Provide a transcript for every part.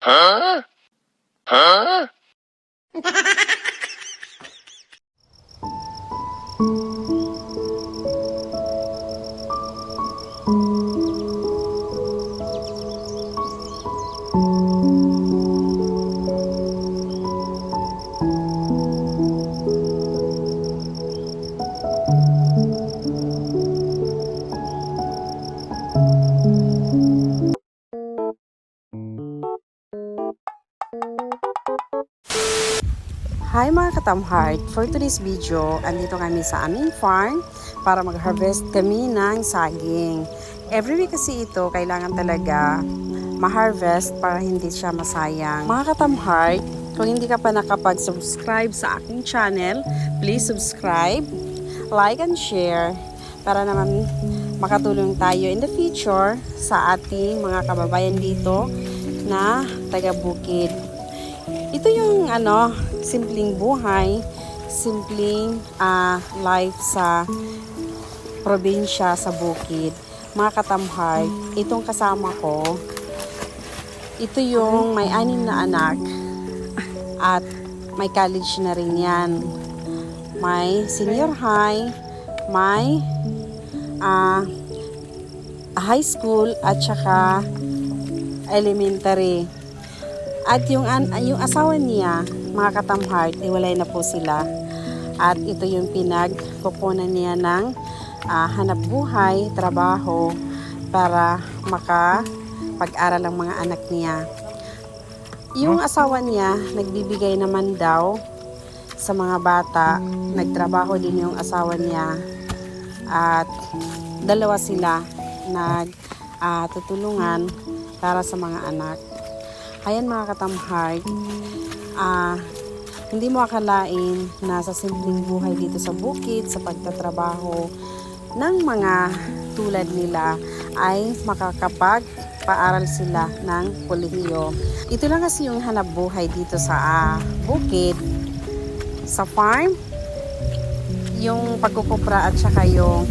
Huh? Huh? Hi mga katamheart! For today's video, andito kami sa aming farm para mag-harvest kami ng saging. Every week kasi ito, kailangan talaga ma-harvest para hindi siya masayang. Mga katamheart, kung hindi ka pa nakapag-subscribe sa aking channel, please subscribe, like and share para naman makatulong tayo in the future sa ating mga kababayan dito na taga-bukid. Ito yung simpleng buhay, simpleng life sa probinsya, sa bukid. Mga katamhay, itong kasama ko, ito yung may 6 na anak at may college na rin yan. May senior high, may high school at saka elementary. At yung asawa niya, mga katamheart, iwalay na po sila. At ito yung pinagkukunan niya ng hanap buhay, trabaho, para makapag-aral ang mga anak niya. Yung asawa niya, nagbibigay naman daw sa mga bata, nagtrabaho din yung asawa niya. At dalawa sila nagtutulungan para sa mga anak. Ayan mga katamheart, hindi mo akalain na sa simpleng buhay dito sa bukid, sa pagtatrabaho ng mga tulad nila ay makakapag-paaral sila ng kolehiyo. Ito lang kasi yung hanap buhay dito sa bukid, sa farm, yung pagkukupra at saka yung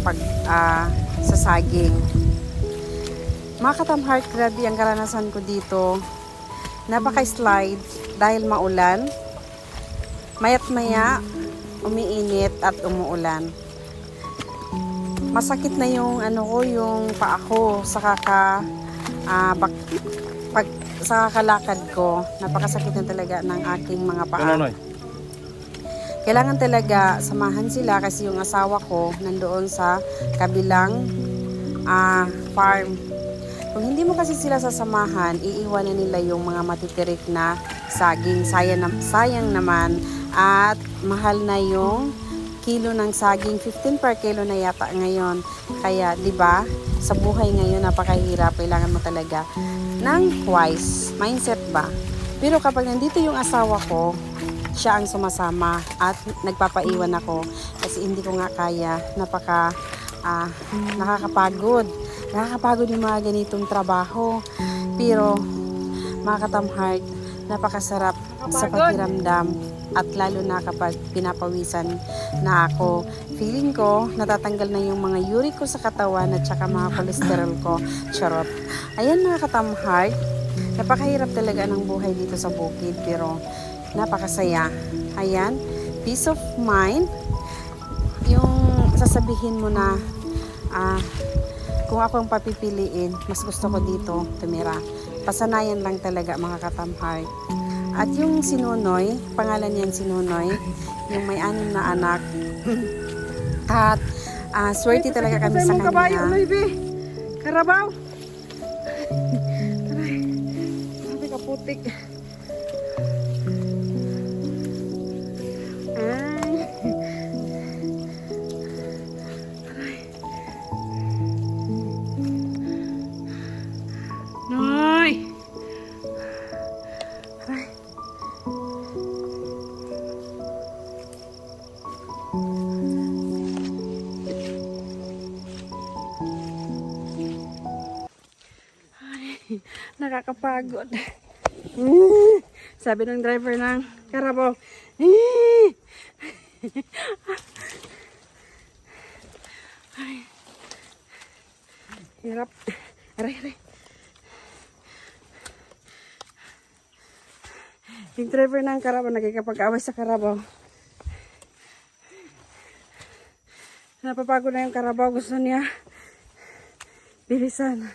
sa saging. Mga katamheart, grabe ang karanasan ko dito. Napaka-slide dahil maulan. Mayat maya, umiinit at umuulan. Masakit na yung yung paa ko sa kakalakad ko. Napakasakit na talaga ng aking mga paa. Kailangan talaga samahan sila kasi yung asawa ko nandoon sa kabilang farm. Kung hindi mo kasi sila sasamahan, iiwanan nila yung mga matitirik na saging. Sayang naman at mahal na yung kilo ng saging. 15 per kilo na yata ngayon. Kaya 'di ba, sa buhay ngayon napakahirap. Kailangan mo talaga ng wise mindset ba. Pero kapag nandito yung asawa ko, siya ang sumasama at nagpapaiwan ako kasi hindi ko nga kaya. Nakakapagod yung mga ganitong trabaho. Pero mga katamheart, napakasarap sa pakiramdam at lalo na kapag pinapawisan na ako. Feeling ko natatanggal na yung mga uric ko sa katawan at saka mga cholesterol ko. Charot. Ayan mga katamheart, napakahirap talaga ng buhay dito sa bukid pero napakasaya. Ayan, peace of mind. Yung sasabihin mo na kung ako ang papipiliin, mas gusto ko dito tumira. Pasanayan lang talaga mga katamheart. At yung sinunoy, pangalan niyan sinunoy, yung may 6 na anak. At swerte talaga kami sa kanya. Karabaw! Aray, sabi ka putik. Noy! Aray. Nakakapagod. Sabi ng driver ng Carabao, ay, hirap. Aray. Yung driver ng Carabao, nagkikapag-away sa Carabao. Napapagod na yung Carabao. Gusto niya bilisan.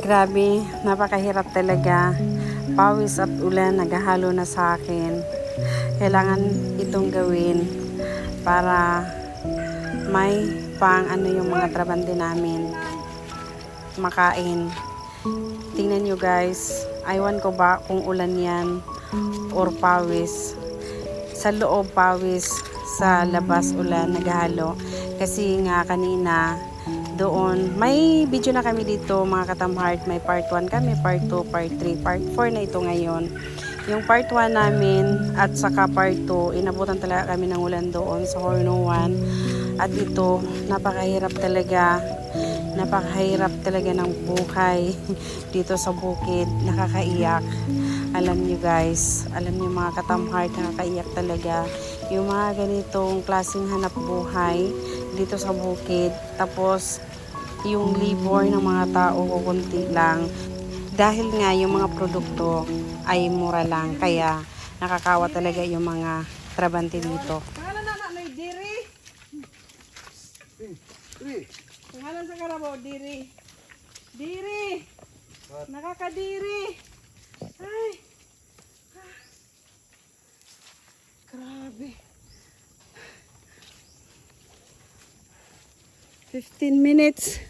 Grabe, napakahirap talaga. Pawis at ulan naghahalo na sa akin. Kailangan itong gawin para may pang yung mga trabante namin makain. Tingnan nyo guys, aywan ko ba kung ulan yan or pawis. Sa loob pawis, sa labas ulan naghahalo. Kasi nga kanina doon, may video na kami dito mga katamhard. May part 1 kami, part 2, part 3, part 4 na ito ngayon. Yung part 1 namin at saka part 2, inabutan talaga kami ng ulan doon sa Horno 1. At ito, napakahirap talaga. Napakahirap talaga ng buhay dito sa bukid. Nakakaiyak. Alam nyo guys, alam nyo mga katamhard, nakakaiyak talaga. Yung mga ganitong klaseng hanap buhay dito sa bukid. Tapos, yung labor ng mga tao kukunti lang. Dahil nga yung mga produkto ay mura lang. Kaya nakakawa talaga yung mga trabante dito. Pangalan na may diri. Pangalan sa Carabao, diri. Diri. Nakakadiri. Ay. Grabe. 15 minutes.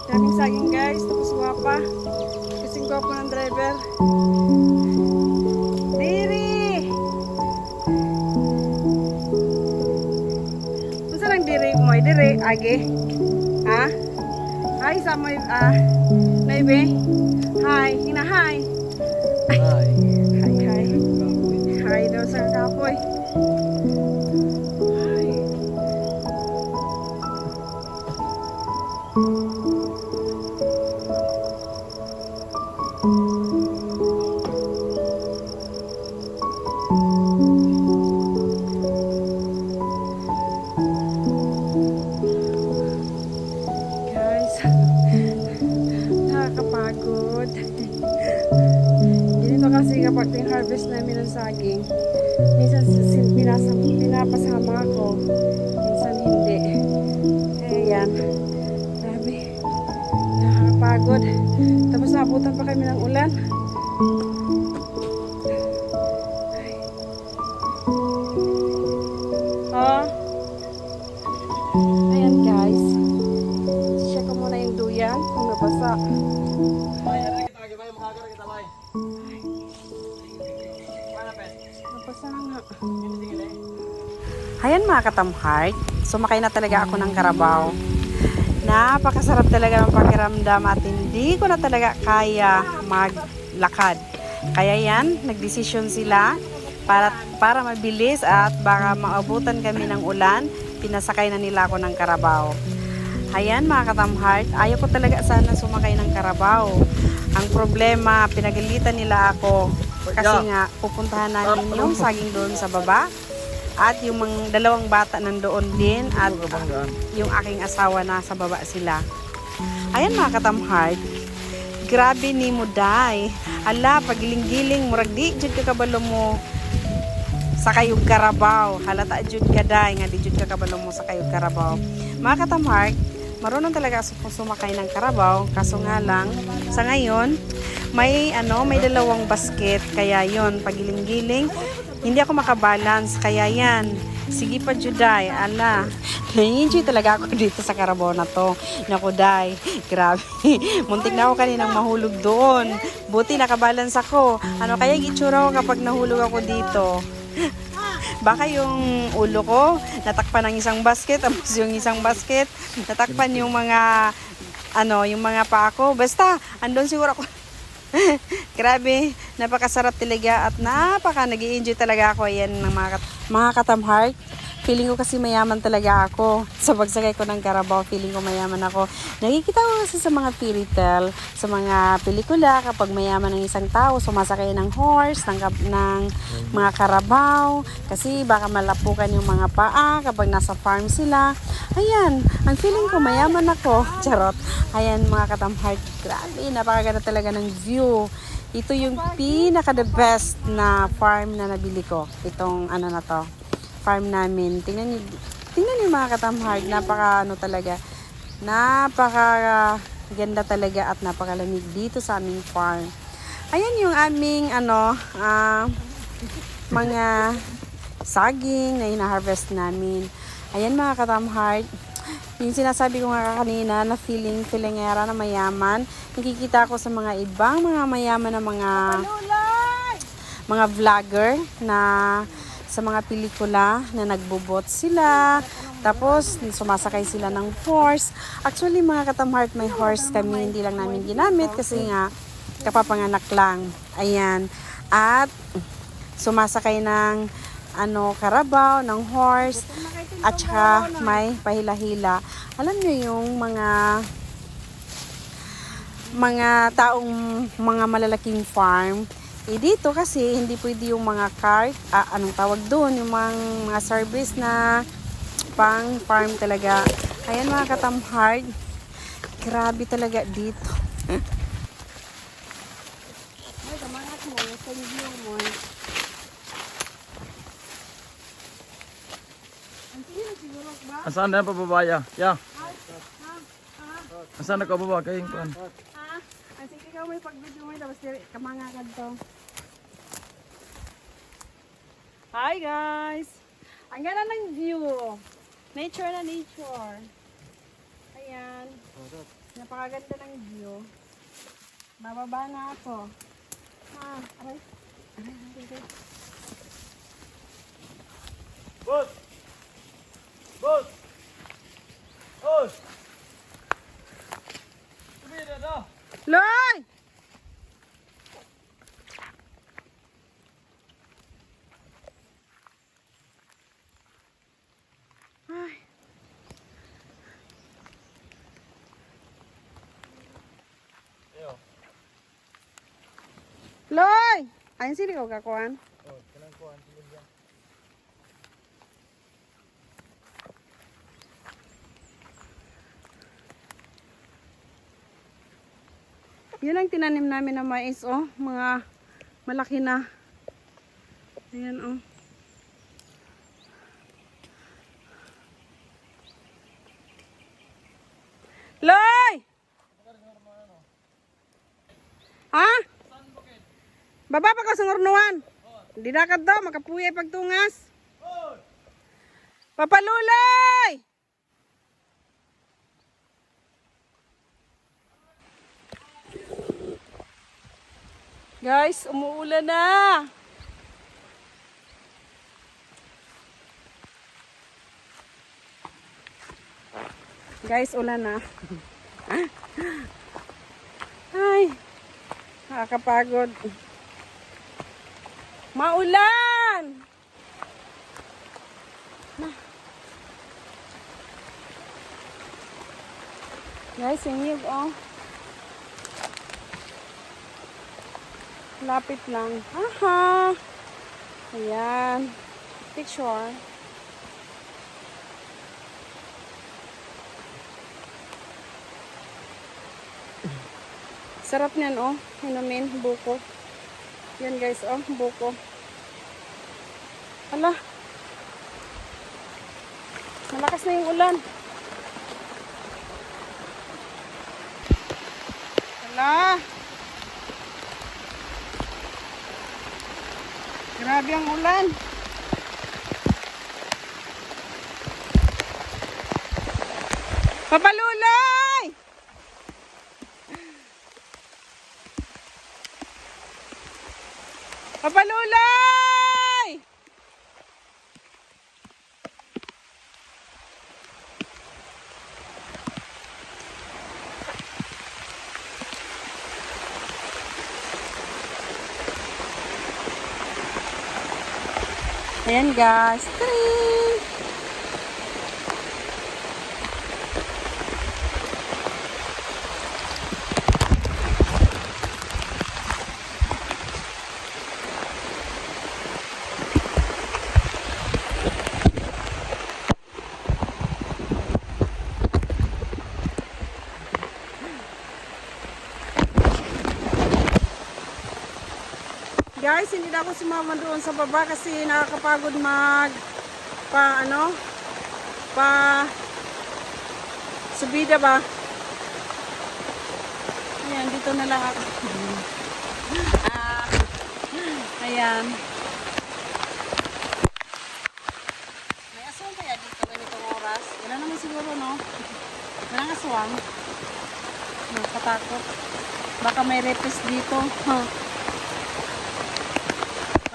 Daming saging guys, tapos guwapa. Kasing guwapo ng driver. Diri! Masa lang diri mo? Diri, agi? Ha? Hi, sa mo, naibe? Hi, hina-hi. Hi. Hi, hi. Hi daw sa kapoy. Hi. Guys, nakakapagod. Ganito kasi kapag yung harvest namin ng saging, minsan pinapasama ako, minsan hindi. Kaya yan, grabe, nakakapagod. Tapos naabutan pa kami ng ulan. Oh, ayan guys, check ko muna yung duyan kung nabasa. Nabasa nga. Ayan mga katamhard, sumakay na talaga ako ng Carabao. Napakasarap talaga ng pakiramdam at hindi ko na talaga kaya maglakad. Kaya yan, nagdesisyon sila para mabilis at baka maabutan kami ng ulan, pinasakay na nila ako ng Carabao. Ayan mga katamhard, ayaw ko talaga sana sumakay ng Carabao. Ang problema, pinagalitan nila ako kasi nga pupuntahan namin yung saging doon sa baba. At yung mga dalawang bata nandoon din at yung aking asawa na sa baba sila. Ayan mga katamhard, grabe ni mo day. Ala, pagiling-giling, murag di jud ka kabalo mo sa kayog Carabao. Halata jud ka day, nga di jud ka kabalo mo sa kayog Carabao. Mga katamhard, marunong talaga sumakay ng Carabao, kaso nga lang, sa ngayon, may dalawang basket, kaya yon pagiling-giling, hindi ako makabalance, kaya yan. Sige pa, Juday. Ala, na-enjoy talaga ako dito sa Carabao na to. Naku, Day. Grabe. Muntik na ako kaninang mahulog doon. Buti nakabalance ako. Ano kaya itsura ko kapag nahulog ako dito? Baka yung ulo ko natakpan ng isang basket, tapos yung isang basket natakpan yung mga yung mga paa ko. Basta, andun siguro ako. Grabe, Napakasarap talaga at nag-i-enjoy talaga ako. Ayan ng mga katamheart. Feeling ko kasi mayaman talaga ako. Sa pagsakay ko ng Carabao, feeling ko mayaman ako. Nakikita ko kasi sa mga fairy tale, sa mga pelikula, kapag mayaman ng isang tao, sumasakay ng horse, ng mga Carabao. Kasi baka malapukan yung mga paa kapag nasa farm sila. Ayan, ang feeling ko mayaman ako. Charot. Ayan mga katamheart, grabe, napakaganda talaga ng view. Ito yung pinaka-the best na farm na nabili ko. Itong ano na to. Farm namin. Tingnan niyo mga katamhard, napaka ganda talaga at napakalamig dito sa aming farm. Ayan yung aming mga saging na hina-harvest namin. Ayan mga katamhard, yung sinasabi ko nga kanina na feelingera na mayaman, nakikita ko sa mga ibang mga mayaman na mga vlogger na sa mga pelikula na nagbubot sila, tapos sumasakay sila ng horse. Actually mga katamheart, may horse kami, hindi lang namin ginamit kasi nga kapapanganak lang. Ayan. At sumasakay ng Carabao, ng horse, at saka may pahila-hila. Alam niyo yung mga taong mga malalaking farm, dito kasi hindi pwede yung mga cart, anong tawag doon, yung mga service na pang farm talaga. Ayan mga katamhard, grabe talaga dito. Ay, kamangat mo, sa view mo. Ang sino siguro ba? Asan na pababaya? Ya. Asan na ka baba kayong kuan? Ang sige ka may pag-video mo, tapos kamangakan to. Hi guys! Ang ganda ng view. Nature na nature. Ayan. Napakaganda ng view. Bababa na ako. Aray. Boss! Boss! Boss! Tumira na! Loy! Ay. Loy! Ayun sila ko kakuan. Oh, kanang kuan silya. Yun ang tinanim namin na mais, oh. Mga malaki na. Ayan, oh. Loy! Ha? Baba pa ka sa ngurnuan. Di dakat daw, makapuyay pagtungas. Papalulay! Guys, umuulan na. Guys, ulan na. Ay, nakakapagod. Maulan! Guys, ingig, oh. Lapit lang. Aha! Ayan. Picture. Sarap niyan, oh. Inumin, buko. Yan, guys, oh. Buko. Hala. Malakas na yung ulan. Hala. Grabe ang ulan. Papalulay! Papalulay! Ayan guys. Tring! Guys, hindi na ako sumama doon sa baba kasi nakakapagod subida ba? Ayan, dito na lang ako. Ayan. May aswang kaya dito ganitong oras? Wala naman siguro, no? Walang aswang. Nakatakot. Baka may repes dito. Huh.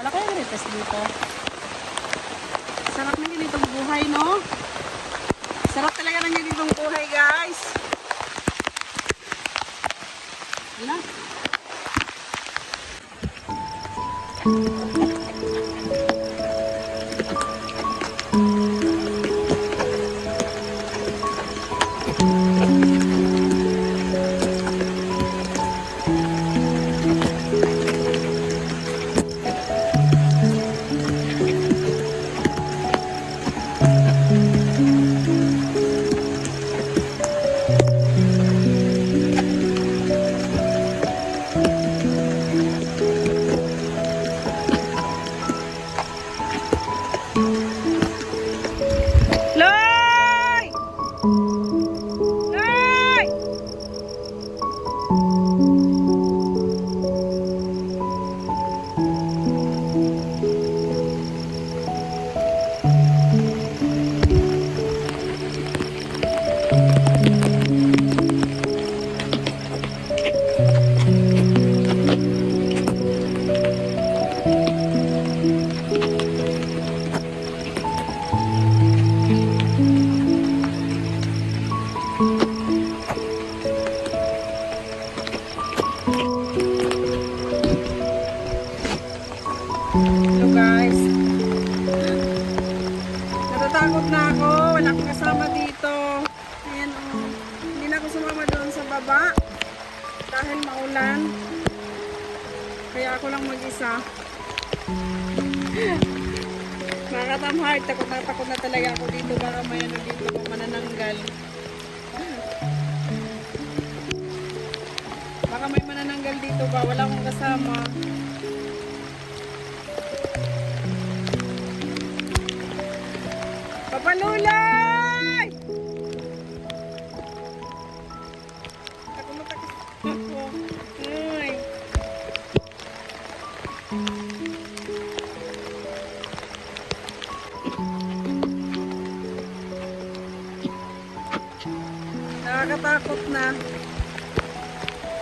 Wala kayong repes dito. Sarap na ganitong buhay, no? Sarap talaga na ganitong buhay, guys. Wala. Loy! Loy! Hello guys. Natatakot na ako. Wala akong kasama dito. Ayan oh. Hindi na ako sumama doon sa baba. Dahil maulan. Kaya ako lang mag-isa. Mga katamhard, takot na talaga ako dito. Baka may ano dito, manananggal. Baka may manananggal dito ba? Wala akong kasama. Papalulay! Ako matakot ako. Ay. Nakakatakot na.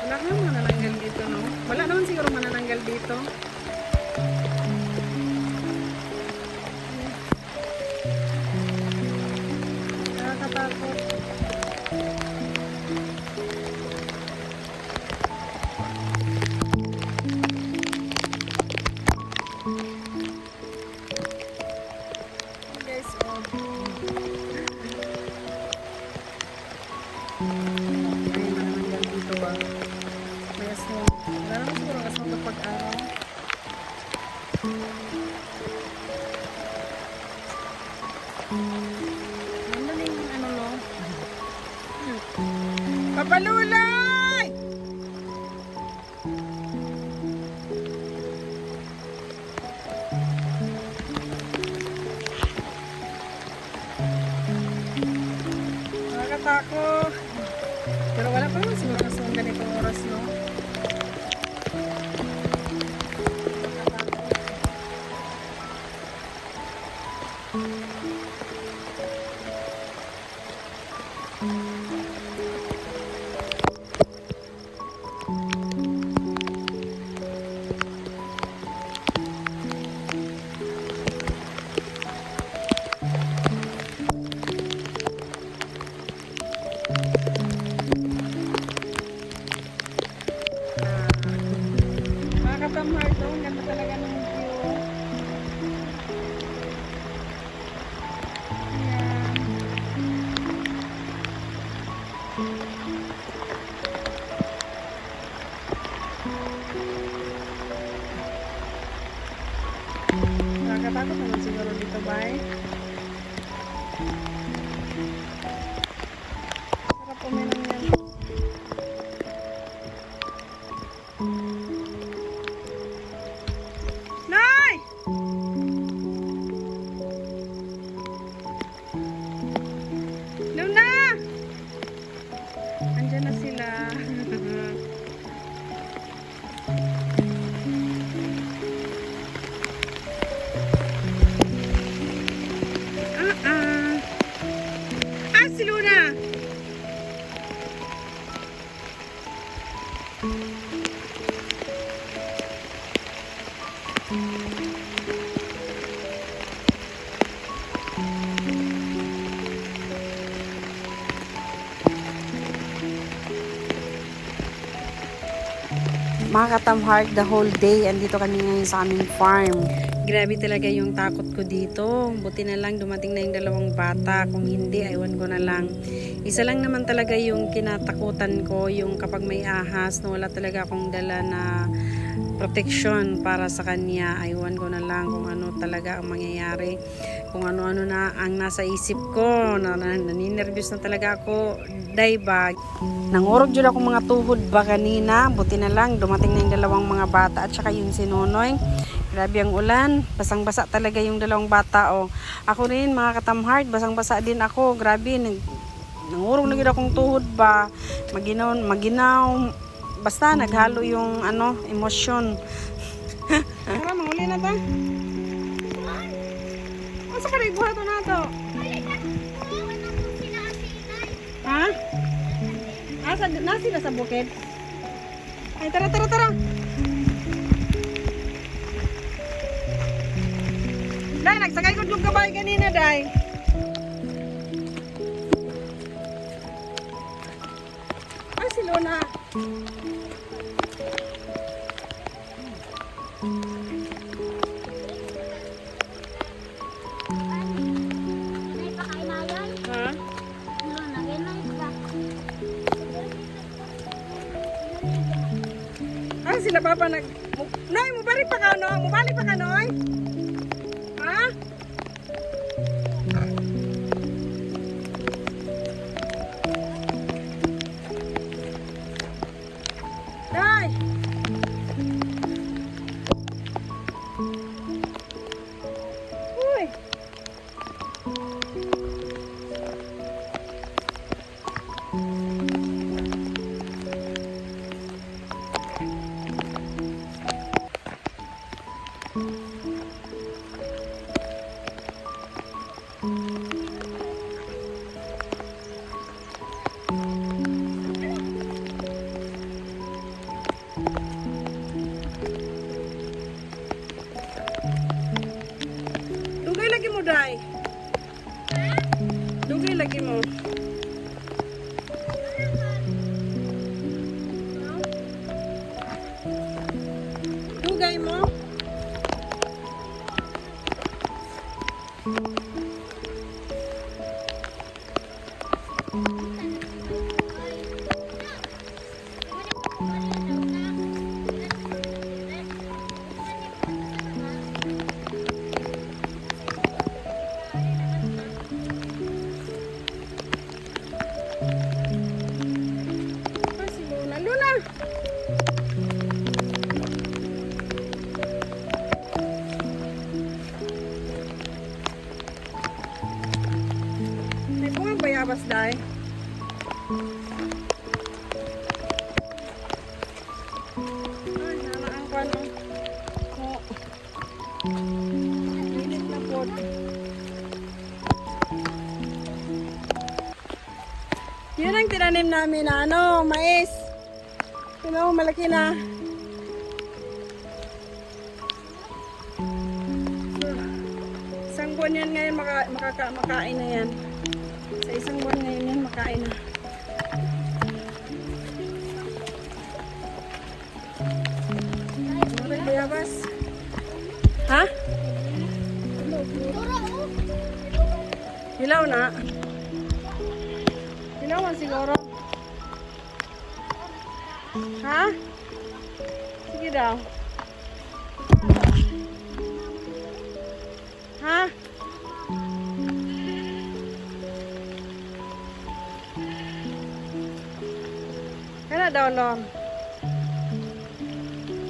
Wala ka naman manananggal dito, no? Wala naman siguro manananggal dito. Nakakatakot. Guys, oh. Ay, manananggal dito ba? May aswang. Wala naman siguro ang aswang kapag araw. Mandaling ano no? Papalulay! Nakakatakot. Pero wala pa naman siguro aswang ganitong oras, no? Nakakatakot naman siguro dito, bay. Sarap uminom yan. Nay! Luna! Andyan na sila. Si Luna! Mga katamhard, the whole day, andito kami ngayon sa aming farm. Grabe talaga yung takot ko dito. Buti na lang dumating na yung dalawang bata. Kung hindi, aywan ko na lang. Isa lang naman talaga yung kinatakutan ko, yung kapag may ahas, na wala talaga akong dala na protection para sa kanya. Aywan ko na lang kung ano talaga ang mangyayari. Kung ano-ano na ang nasa isip ko. Naninervyos na talaga ako. Diba? Nangurog dyan ako mga tuhod ba kanina. Buti na lang dumating na yung dalawang mga bata at saka yung sinunoy. Grabe ang ulan. Basang-basa talaga yung dalawang bata. Oh. Ako rin mga katamhard. Basang-basa din ako. Grabe. Nangurog na gid akong tuhod ba. Maginaw. Basta naghalo yung emosyon. Tara, mahuli na ta. Asa ka rin buhato na to? Ha? Nasi na sa bukid? Ay, tara. Day, nagsakay ko yung kabay kanina, Day. Si Luna. Sila papa Noy, mubalik pa ka, no? Mubalik pa ka, Noy? Ha? Day! Uy! Dugay lagi mo, Day. Dugay lagi mo. Dugay mo. Luna! May bungang bayabas, Day. Ay, nanaang ko ano. Init na po. Yun ang tinanim namin na mais. Malaki na. Isang buwan yan ngayon makain na yan. Sa isang buwan ngayon yan makain na. Maray bayabas. Ha? Hilaw na. Hilawan siguro. Ha? Sige daw. tulong.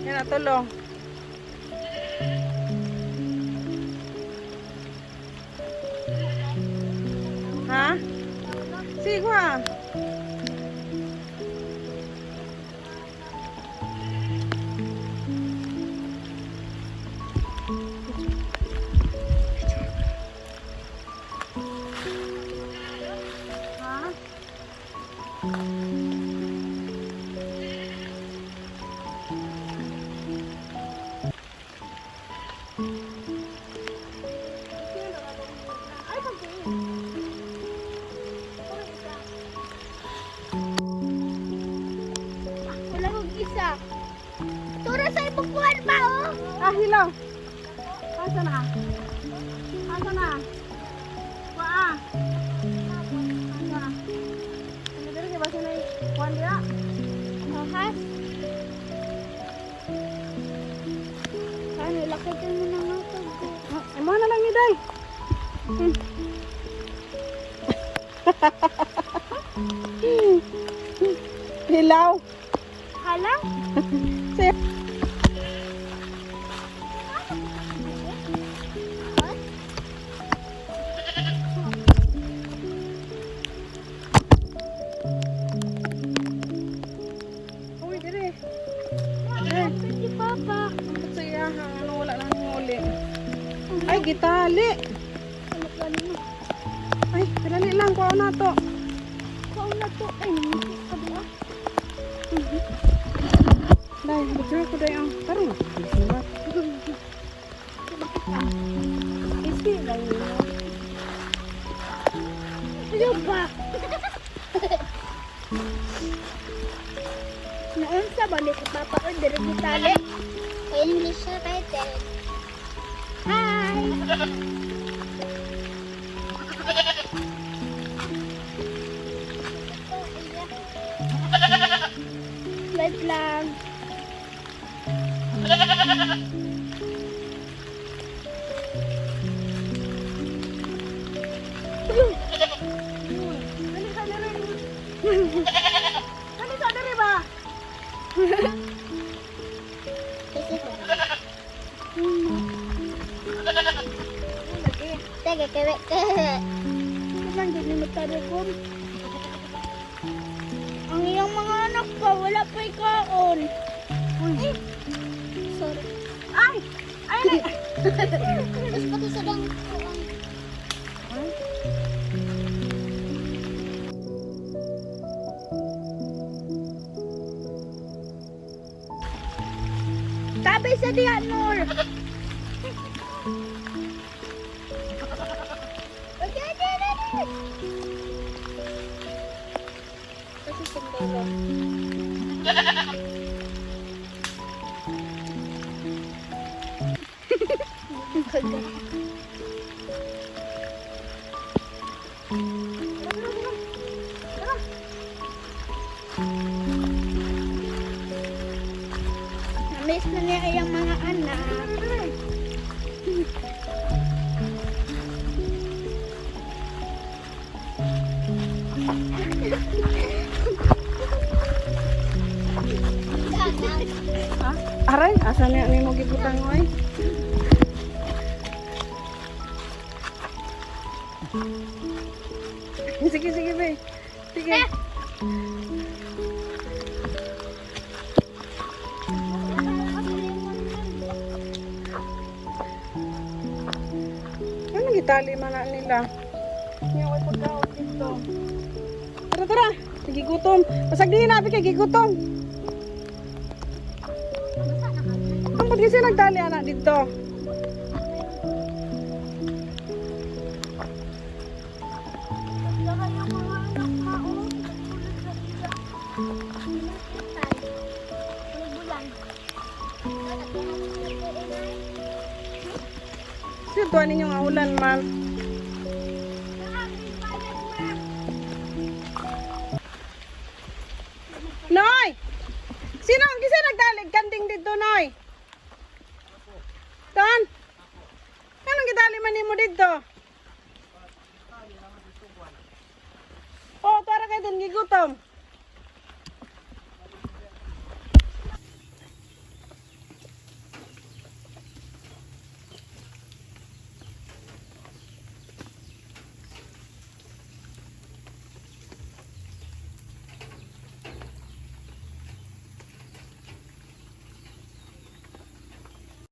Yan na, tulong. Ha? Sige ko ah. Ha? Wala kong isa. Tura sa ibukuhan ba, oh? Ah, hilaw. Asa na? Asa na? Waa. Asa? Ano dito kaya ba siya na ikuhan dia? Ahas. Ano, lakitin mo na nga ito. Ay, mga na lang ni Day. Hilaw. Hala? Sige. Uy, dire. Si Papa. Ang saya, ano wala lang huli. Ay, gitali. Ano ka nimo? Ay, dali lang ko na to. Kau na to. Ay, nangyay ka ba? Day, bujur ko day ang. Tara na. Bujur. Isi lang yun. Ano ba? Noon sa balik si Papa o dari ko tali. English siya kahit Hi! Live lang. Dali ka dali. Dali ka dali ba? Teka, kewek ke. Naman din magtarikon. Ang iyong mga anak pa, wala pa ikaon. Eh, sorry. Ay! Ay! Tapos pati sa dang Tabi sa diyan, Nur. Okay. Kasi sundalo. Namiss na niya yung mga anak. Ha? Aray, asa niya ni mo gibutang oy? Sige, sige, be. Sige. Ano gitali man na nila? Niya way pagkaon dito. Tara, tara. Sige, gutom. Pasag din nabi kay gigutom. Ang pati siya nagdali anak dito. Sino tuwa ninyo nga ulan man? Noy! Sino ang kisa nagdalig kanding dito, Noy? Tan? Anong gidali man nimo dito? Oh, tara kayo dun, gigutom.